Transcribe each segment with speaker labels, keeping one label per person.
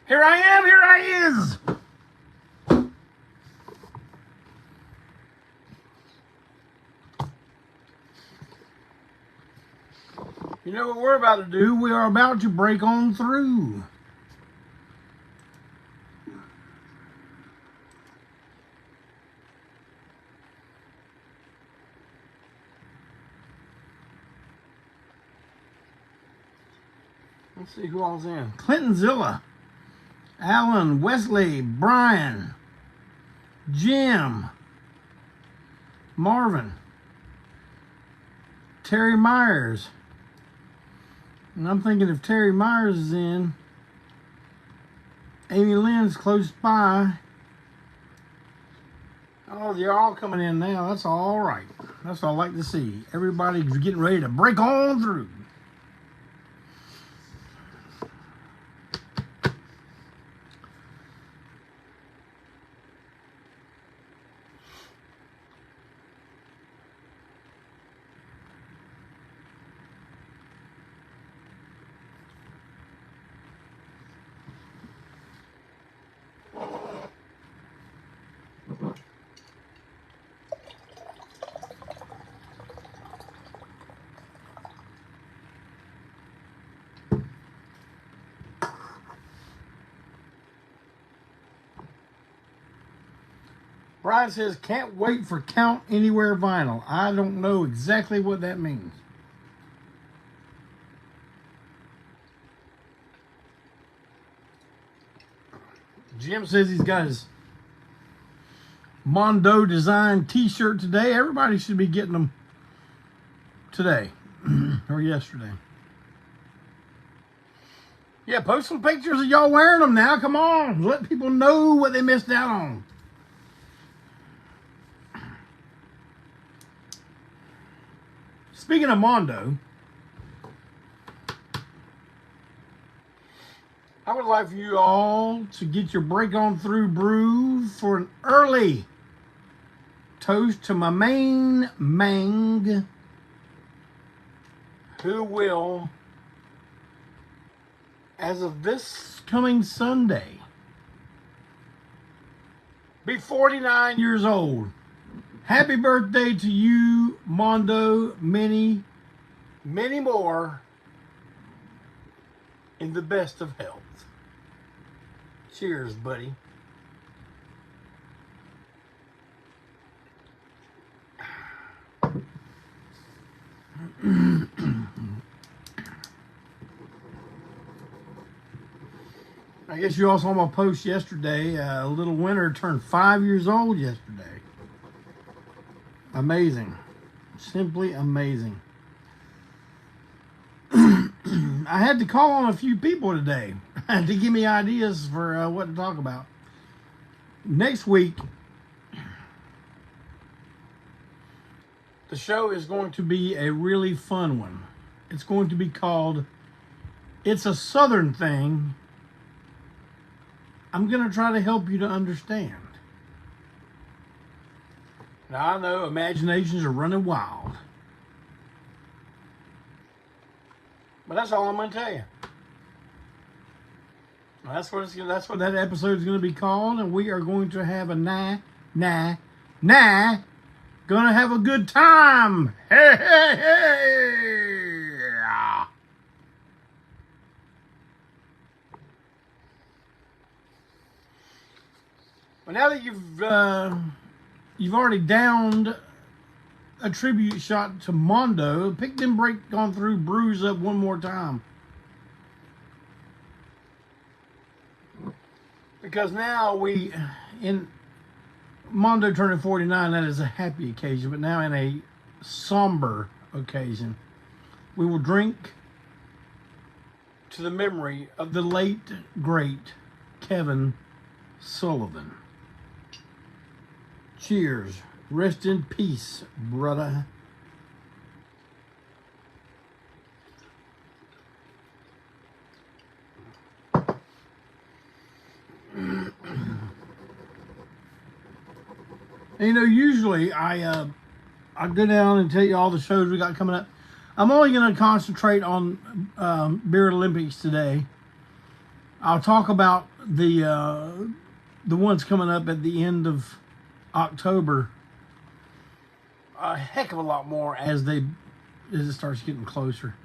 Speaker 1: Here I am, here I is. You know what we're about to do? We are about to break on through. Let's see who all's in. Clintonzilla, Alan, Wesley, Brian, Jim, Marvin, Terry Myers. And I'm thinking if Terry Myers is in, Amy Lynn's close by. Oh, they're all coming in now. That's all right. That's what I like to see. Everybody's getting ready to break on through. Brian says, can't wait for Count Anywhere vinyl. I don't know exactly what that means. Jim says he's got his Mondo design t-shirt today. Everybody should be getting them today or yesterday. Yeah, post some pictures of y'all wearing them now. Come on, let people know what they missed out on. Speaking of Mondo, I would like for you all to get your break on through brew for an early toast to my main Mang, who will, as of this coming Sunday, be 49 years old. Happy birthday to you, Mondo. Many, many more in the best of health. Cheers, buddy. I guess you all saw my post yesterday. Little Winter turned 5 years old yesterday. Amazing. Simply amazing. I had to call on a few people today to give me ideas for what to talk about. Next week, the show is going to be a really fun one. It's going to be called It's a Southern Thing. I'm going to try to help you to understand. Now, I know imaginations are running wild. But that's all I'm going to tell you. That's what that episode is going to be called, and we are going to have a gonna have a good time. Hey, hey, hey. Well, now that you've you've already downed a tribute shot to MONDO, pick them break on through brews up one more time. Because now we, in MONDO turning 49, that is a happy occasion, but now in a somber occasion, we will drink to the memory of the late, great Kevin Sullivan. Cheers. Rest in peace, brother. And, you know, usually I go down and tell you all the shows we got coming up. I'm only going to concentrate on Beer Olympics today. I'll talk about the ones coming up at the end of October a heck of a lot more as it starts getting closer,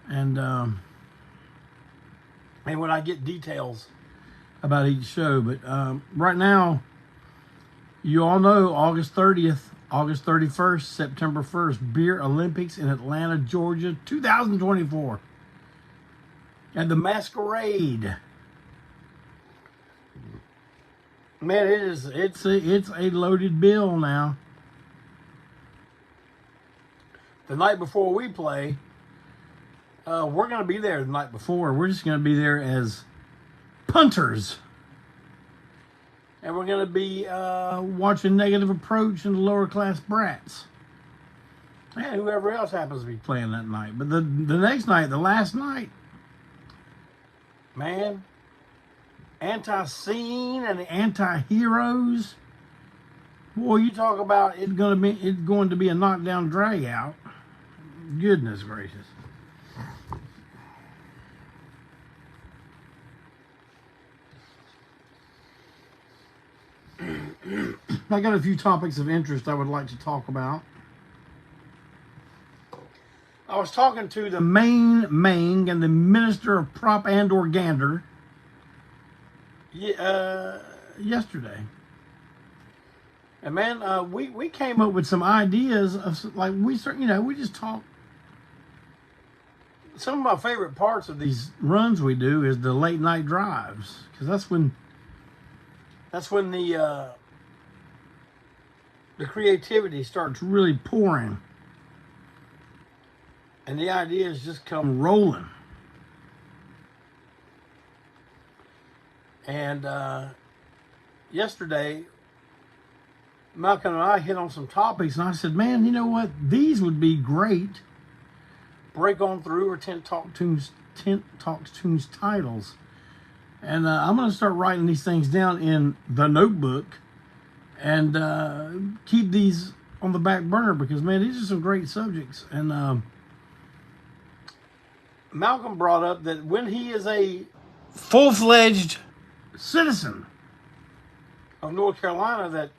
Speaker 1: and when I get details about each show. But right now, you all know August 30th, August 31st, September 1st, Beer Olympics in Atlanta, Georgia, 2024, and the Masquerade. Man, it's a loaded bill now. The night before we play, we're going to be there the night before. We're just going to be there as punters. And we're going to be watching Negative Approach and the Lower Class Brats. And whoever else happens to be playing that night. But the next night, the last night, man, Antiseen and the Anti-Heroes. Boy, you talk about it's going to be a knockdown drag out. Goodness gracious. I got a few topics of interest I would like to talk about. I was talking to the main Mang and the Minister of Prop and or Gander yesterday. And man, we came up with some ideas of, like, we just talk. Some of my favorite parts of these runs we do is the late night drives, because that's when the creativity starts really pouring, and the ideas just come rolling. And yesterday, Malcolm and I hit on some topics, and I said, man, you know what? These would be great break on through or Tent Talks Tunes titles. And I'm going to start writing these things down in the notebook and keep these on the back burner, because, man, these are some great subjects. And Malcolm brought up that when he is a full-fledged citizen of North Carolina, that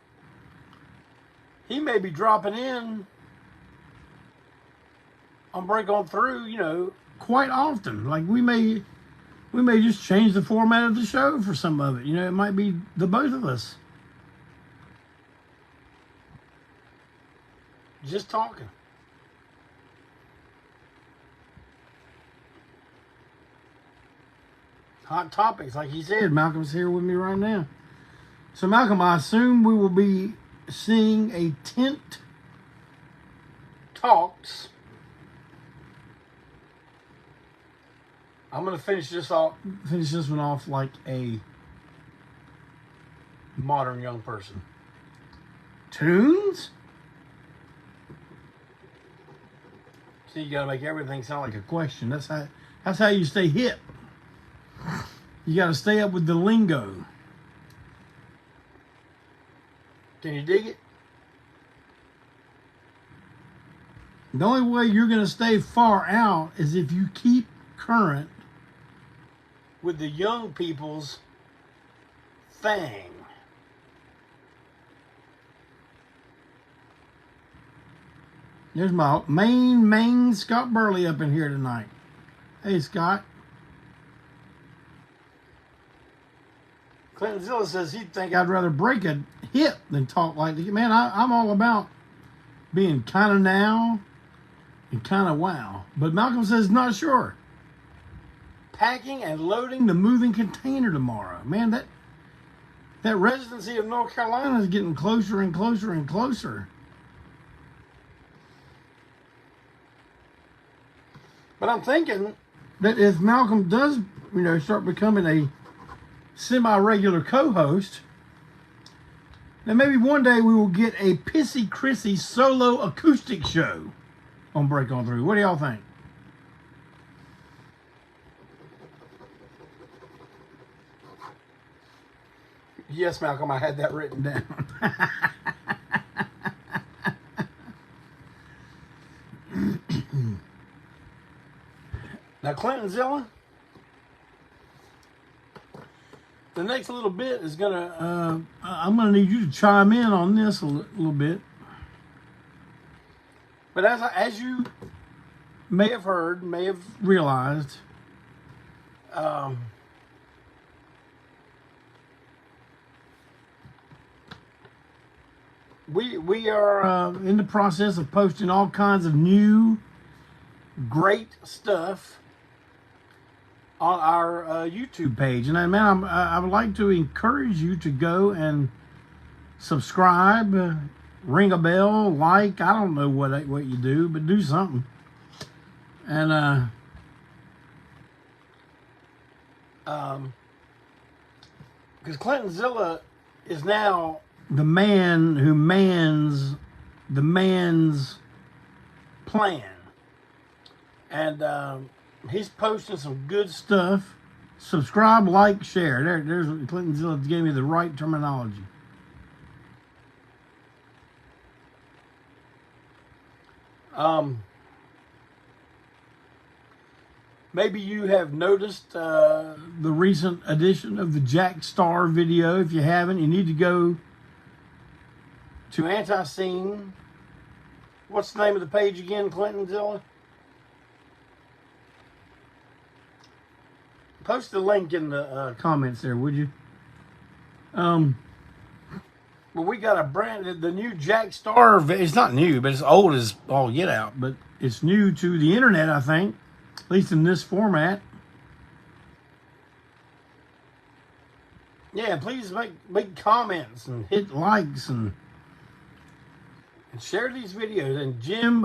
Speaker 1: he may be dropping in on Break On Through, you know, quite often. Like, we may just change the format of the show for some of it. You know, it might be the both of us just talking. Hot topics, like he said. Malcolm's here with me right now. So, Malcolm, I assume we will be seeing a Tent Talks. I'm going to finish this one off like a modern young person. Tunes? See, you got to make everything sound like a question. That's how you stay hip. You got to stay up with the lingo. Can you dig it? The only way you're going to stay far out is if you keep current with the young people's thing. There's my main Scott Burley up in here tonight. Hey, Scott. Clinton Zilla says he'd think I'd rather break a hip than talk like this. Man, I'm all about being kind of now and kind of wow. But Malcolm says not sure. Packing and loading the moving container tomorrow. Man, that residency of North Carolina is getting closer and closer and closer. But I'm thinking that if Malcolm does, start becoming a semi-regular co-host, then maybe one day we will get a Pissy Chrissy solo acoustic show on Break On Through. What do y'all think? Yes, Malcolm, I had that written down. Now, Clintonzilla, the next little bit is I'm gonna need you to chime in on this a little bit. But as you may have heard, may have realized, we are in the process of posting all kinds of new, great stuff on our YouTube page. And man, I would like to encourage you to go and subscribe, ring a bell, like. I don't know what you do, but do something. And because Clintonzilla is now the man who mans the man's plan. And he's posting some good stuff. Subscribe, like, share. There's Clintonzilla gave me the right terminology. Maybe you have noticed the recent edition of the Jack Star video. If you haven't, you need to go to Antiseen. What's the name of the page again, Clintonzilla? Post the link in the comments there, would you? Well, we got the new Jack Star. It's not new, but it's old as all get out. But it's new to the internet, I think, at least in this format. Yeah, please make comments and hit likes and share these videos. And Jim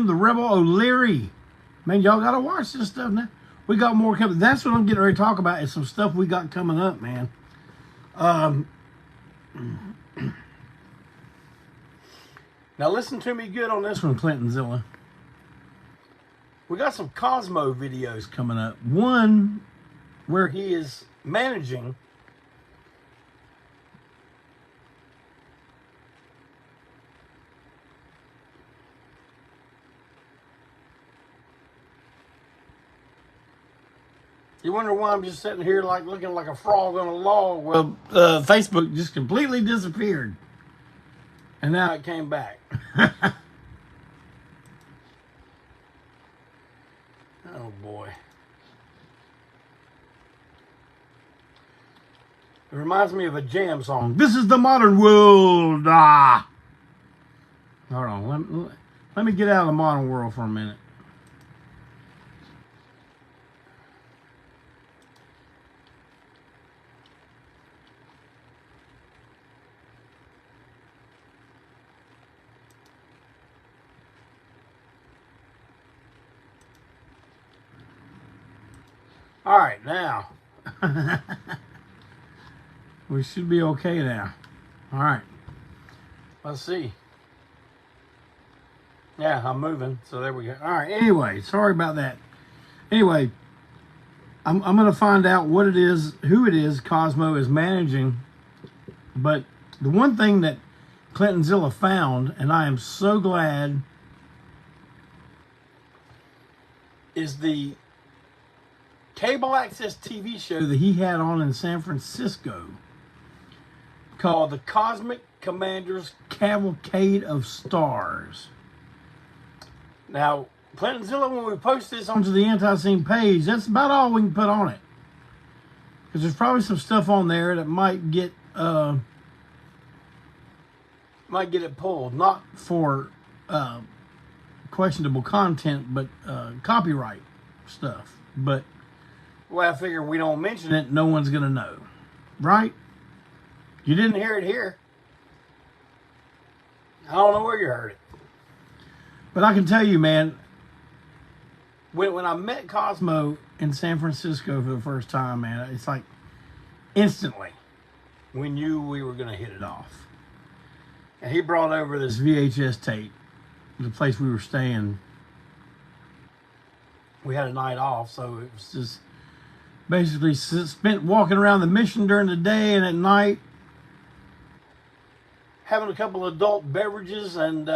Speaker 1: the Rebel O'Leary, man, y'all gotta watch this stuff now. We got more coming. That's what I'm getting ready to talk about, is some stuff we got coming up, man. Now listen to me good on this one, Clintonzilla. We got some Cosmo videos coming up. One where he is managing You wonder why I'm just sitting here like looking like a frog on a log? Well, Facebook just completely disappeared. And now it came back. Oh boy. It reminds me of a Jam song. This is the modern world. Ah. Hold on. Let me get out of the modern world for a minute. All right, now. We should be okay now. All right. Let's see. Yeah, I'm moving, so there we go. All right, anyway, sorry about that. Anyway, I'm going to find out what it is, who it is Cosmo is managing. But the one thing that Clintonzilla found, and I am so glad, is the cable access TV show that he had on in San Francisco called The Cosmic Commander's Cavalcade of Stars. Now, Clintonzilla, when we post this onto the Antiseen page, that's about all we can put on it. Because there's probably some stuff on there that might get might get it pulled, not for questionable content, but copyright stuff. But well, I figure we don't mention it, no one's gonna know, right? You didn't hear it here. I don't know where you heard it, but I can tell you, man. When I met Cosmo in San Francisco for the first time, man, it's like instantly we knew we were gonna hit it off. And he brought over this VHS tape. The place we were staying, we had a night off, so it was just basically spent walking around the mission during the day, and at night having a couple of adult beverages and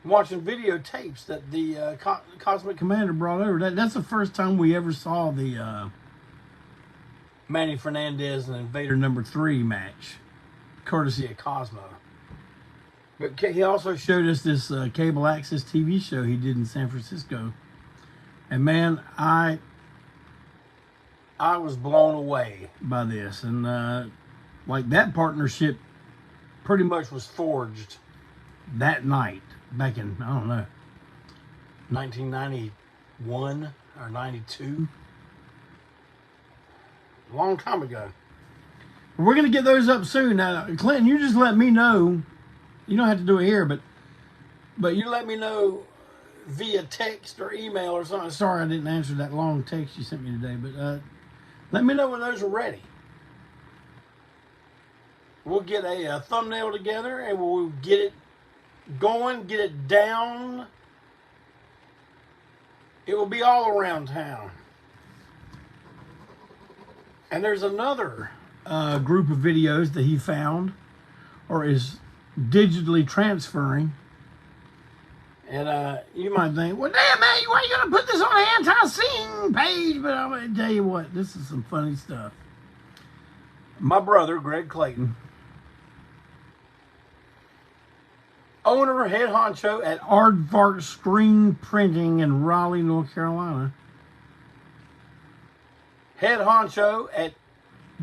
Speaker 1: watching videotapes that the Cosmic Commander brought over. That's the first time we ever saw the Manny Fernandez and Invader #3 match, courtesy of Cosmo. But he also showed us this cable access TV show he did in San Francisco. And man, I was blown away by this. And like that partnership pretty much was forged that night back in, I don't know, 1991 or 92. A long time ago. We're going to get those up soon. Now, Clinton, you just let me know. You don't have to do it here, but you let me know via text or email or something. Sorry I didn't answer that long text you sent me today, but let me know when those are ready. We'll get a thumbnail together and we'll get it going, get it down. It will be all around town. And there's another group of videos that he found or is digitally transferring. And you might think, well, damn, man, why are you going to put this on the Antiseen page? But I'm going to tell you what, this is some funny stuff. My brother, Greg Clayton, owner, head honcho at Aardvark Screen Printing in Raleigh, North Carolina. Head honcho at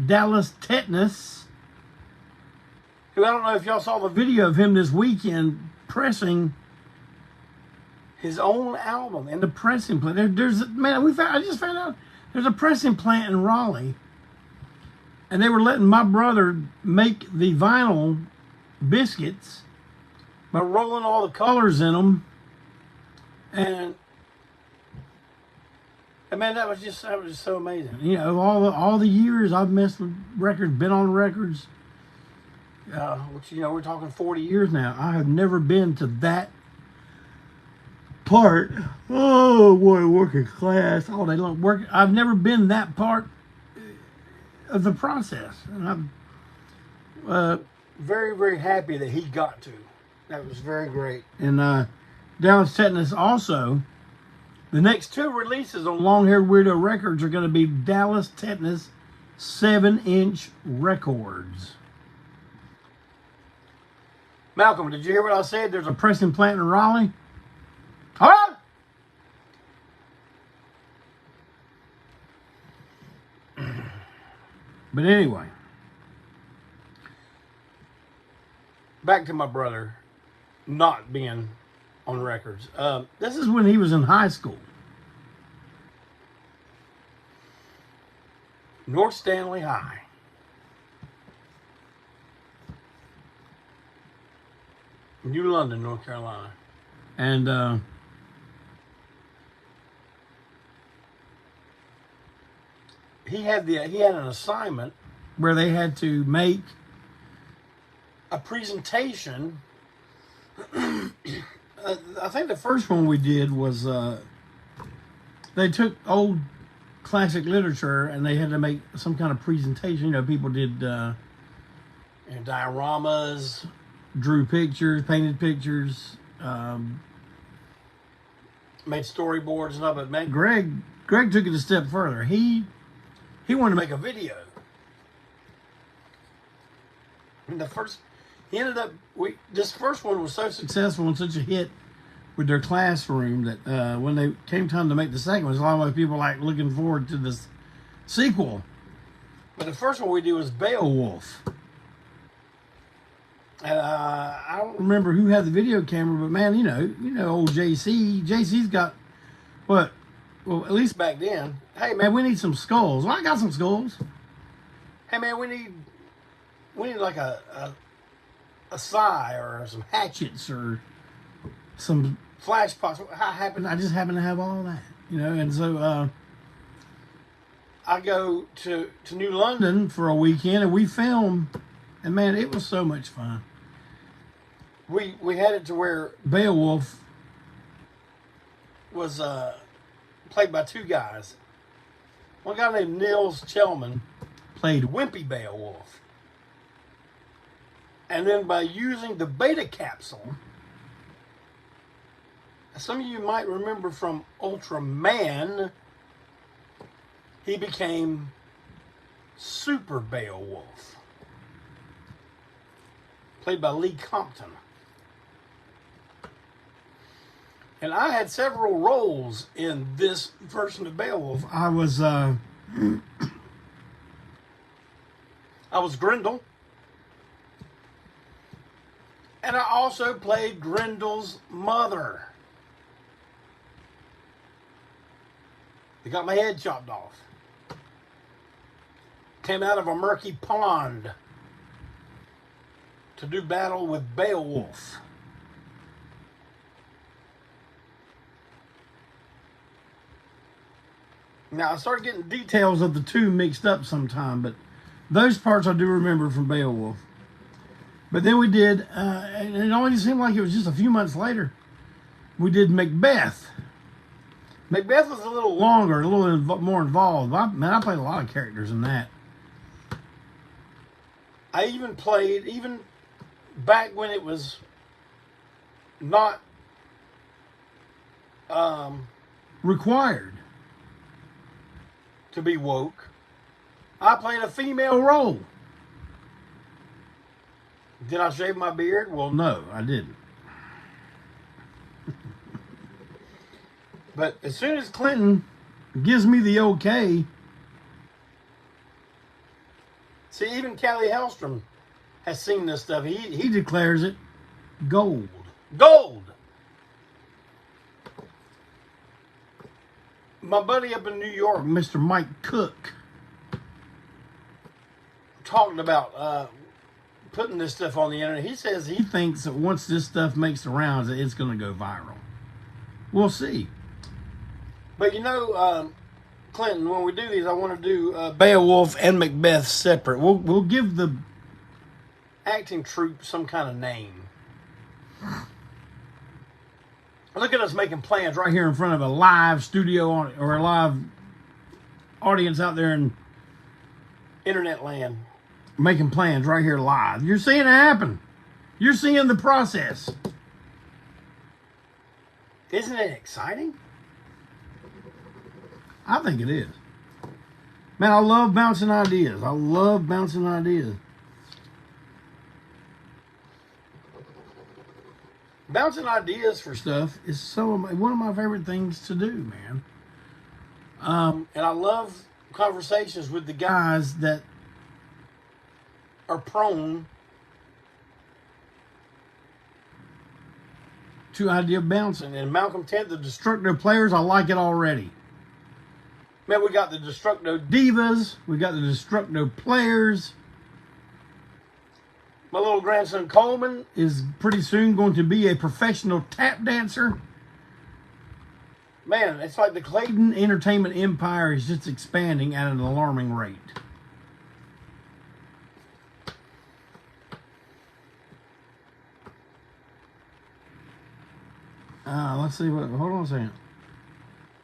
Speaker 1: Dallas Tetanus, who I don't know if y'all saw the video of him this weekend pressing his own album in the pressing plant. There's man, I just found out there's a pressing plant in Raleigh, and they were letting my brother make the vinyl biscuits by rolling all the colors in them, and man, that was just so amazing. You know, all the years I've messed with records, been on records, which, you know, we're talking 40 years now. I have never been to that part. Oh boy, working class all day long. I've never been that part of the process, and I'm very, very happy that he got to. That was very great. And Dallas Tetanus also. The next two releases on Long Haired Weirdo Records are going to be Dallas Tetanus 7-inch records. Malcolm, did you hear what I said? There's a pressing plant in Raleigh. Huh? But anyway, back to my brother not being on records. This is when he was in high school. North Stanley High. New London, North Carolina. And he had an assignment where they had to make a presentation. I think the first one we did was they took old classic literature and they had to make some kind of presentation. You know, people did dioramas, drew pictures, painted pictures, made storyboards and stuff. But man, Greg took it a step further. He wanted to make a video. And this first one was so successful and such a hit with their classroom that when they came time to make the second one, a lot of people like looking forward to this sequel. But the first one we did was Beowulf. And I don't remember who had the video camera, but man, you know, old JC. JC's got what? Well, at least back then. Hey man, we need some skulls. Well, I got some skulls. Hey man, we need like a scythe or some hatchets or some flash pots. I just happen to have all that, you know. And so I go to New London for a weekend, and we filmed, and man, it was so much fun. We had it to where Beowulf was played by two guys. One guy named Nils Chelman played Wimpy Beowulf. And then by using the beta capsule, some of you might remember from Ultraman, he became Super Beowulf, played by Lee Compton. And I had several roles in this version of Beowulf. I was Grendel. And I also played Grendel's mother. They got my head chopped off. Came out of a murky pond to do battle with Beowulf. Now, I started getting details of the two mixed up sometime, but those parts I do remember from Beowulf. But then we did, and it only seemed like it was just a few months later, we did Macbeth. Macbeth was a little longer, a little more involved. I played a lot of characters in that. I even played, even back when it was not required to be woke, I played a female role. Did I shave my beard? Well, no, I didn't. But as soon as Clinton gives me the okay, see, even Callie Hellstrom has seen this stuff. He declares it gold. Gold! My buddy up in New York, Mr. Mike Cook, talking about putting this stuff on the internet. He says he thinks that once this stuff makes the rounds, that it's going to go viral. We'll see. But you know, Clinton, when we do these, I want to do Beowulf and Macbeth separate. We'll give the acting troupe some kind of name. Look at us making plans right here in front of a live studio or a live audience out there in internet land. Making plans right here live. You're seeing it happen. You're seeing the process. Isn't it exciting? I think it is. Man, I love bouncing ideas. I love bouncing ideas. Bouncing ideas for stuff is one of my favorite things to do, man. And I love conversations with the guys that are prone to idea bouncing. And Malcolm 10, the Destructo players, I like it already. Man, we got the Destructo divas. We got the Destructo players. My little grandson Coleman is pretty soon going to be a professional tap dancer. Man, it's like the Clayton entertainment empire is just expanding at an alarming rate. Let's see what. Hold on a second.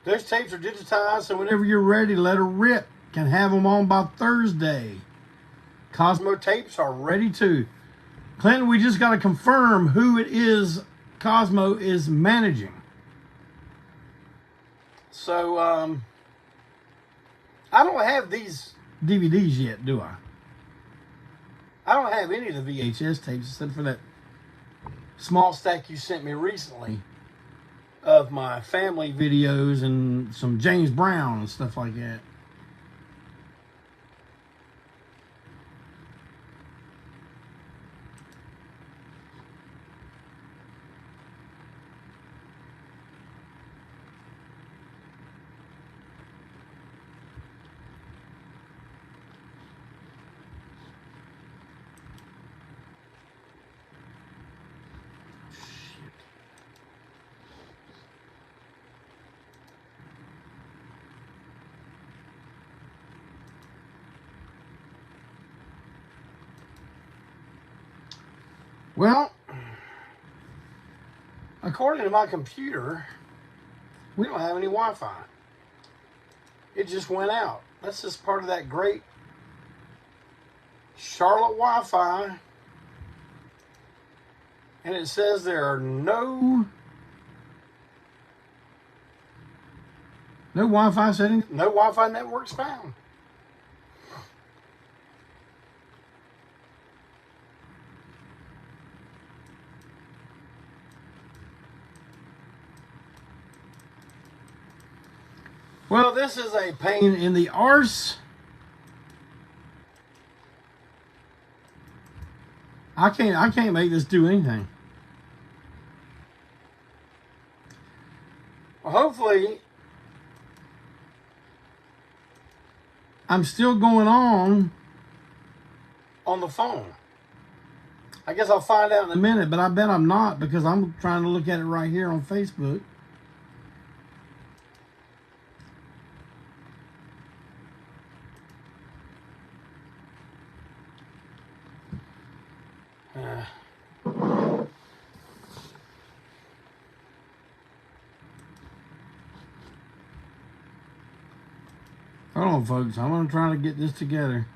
Speaker 1: Those tapes are digitized, so whenever you're ready, let her rip. Can have them on by Thursday. Cosmo tapes are ready too. Clinton, we just got to confirm who it is Cosmo is managing. So, I don't have these DVDs yet, do I? I don't have any of the VHS tapes except for that small stack you sent me recently of my family videos and some James Brown and stuff like that. Well, according to my computer, we don't have any Wi-Fi. It just went out. That's just part of that great Charlotte Wi-Fi. And it says there are no Wi-Fi settings, no Wi-Fi networks found. Well, this is a pain in the arse. I can't make this do anything. Well, hopefully I'm still going on the phone. I guess I'll find out in a minute, but I bet I'm not, because I'm trying to look at it right here on Facebook. Hold on, folks. I'm going to try to get this together.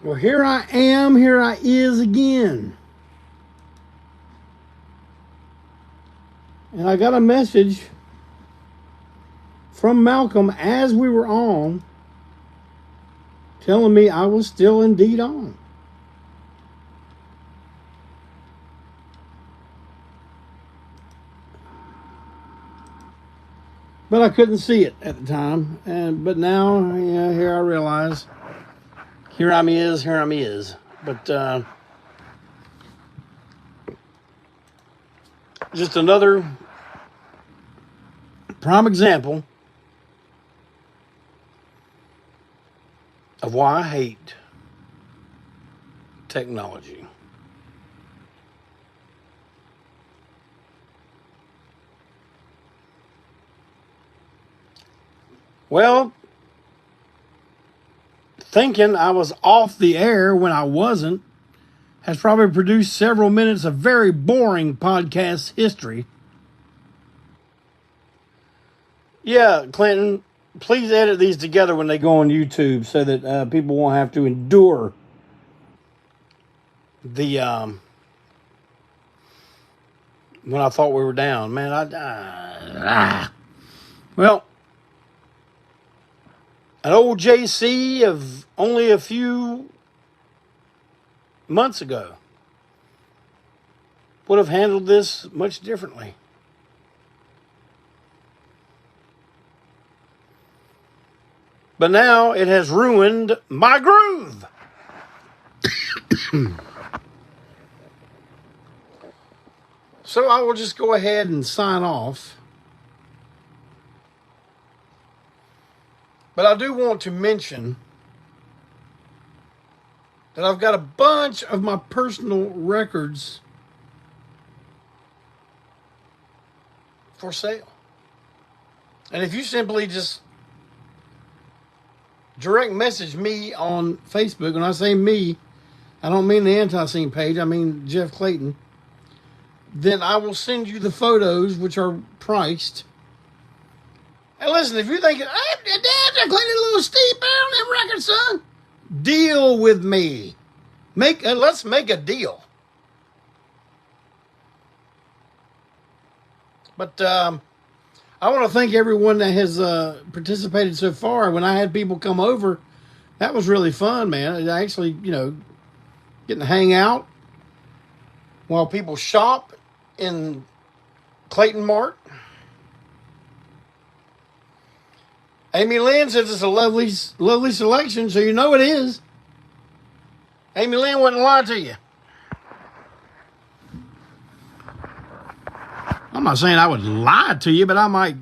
Speaker 1: Well, here I am. Here I is again. And I got a message from Malcolm as we were on, telling me I was still indeed on. But I couldn't see it at the time. But now, yeah, here I realize, here I'm is. But just another prime example of why I hate technology. Well, thinking I was off the air when I wasn't has probably produced several minutes of very boring podcast history. Yeah, Clinton, please edit these together when they go on YouTube so that people won't have to endure the when I thought we were down. Man, well, an old JC of only a few months ago would have handled this much differently. But now it has ruined my groove. So I will just go ahead and sign off. But I do want to mention that I've got a bunch of my personal records for sale. And if you simply just direct message me on Facebook, when I say me, I don't mean the Antiseen page, I mean Jeff Clayton, then I will send you the photos, which are priced. And listen, if you're thinking, hey, Dad, Clayton, a little steep there on that record, son, deal with me. Let's make a deal. But I want to thank everyone that has participated so far. When I had people come over, that was really fun, man. I actually, getting to hang out while people shop in Clayton Mart. Amy Lynn says it's a lovely, lovely selection, so you know it is. Amy Lynn wouldn't lie to you. I'm not saying I would lie to you, but I might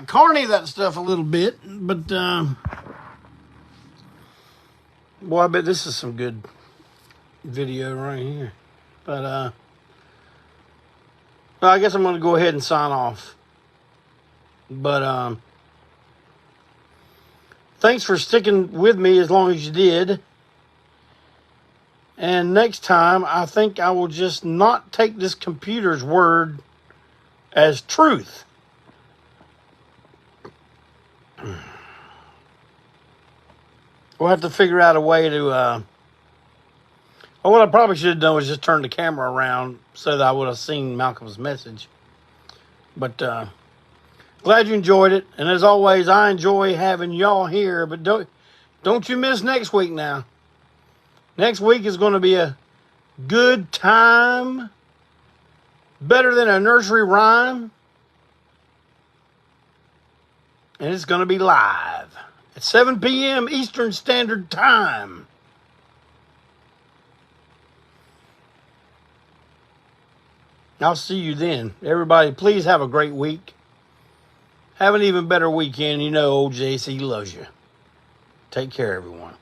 Speaker 1: carny that stuff a little bit. But boy, I bet this is some good video right here. But well, I guess I'm going to go ahead and sign off. But thanks for sticking with me as long as you did. And next time, I think I will just not take this computer's word as truth. We'll have to figure out a way to... well, what I probably should have done was just turn the camera around so that I would have seen Malcolm's message. But glad you enjoyed it. And as always, I enjoy having y'all here. But don't you miss next week now. Next week is going to be a good time. Better than a nursery rhyme. And it's going to be live at 7 p.m. Eastern Standard Time. I'll see you then. Everybody, please have a great week. Have an even better weekend. You know, Ole JC loves you. Take care, everyone.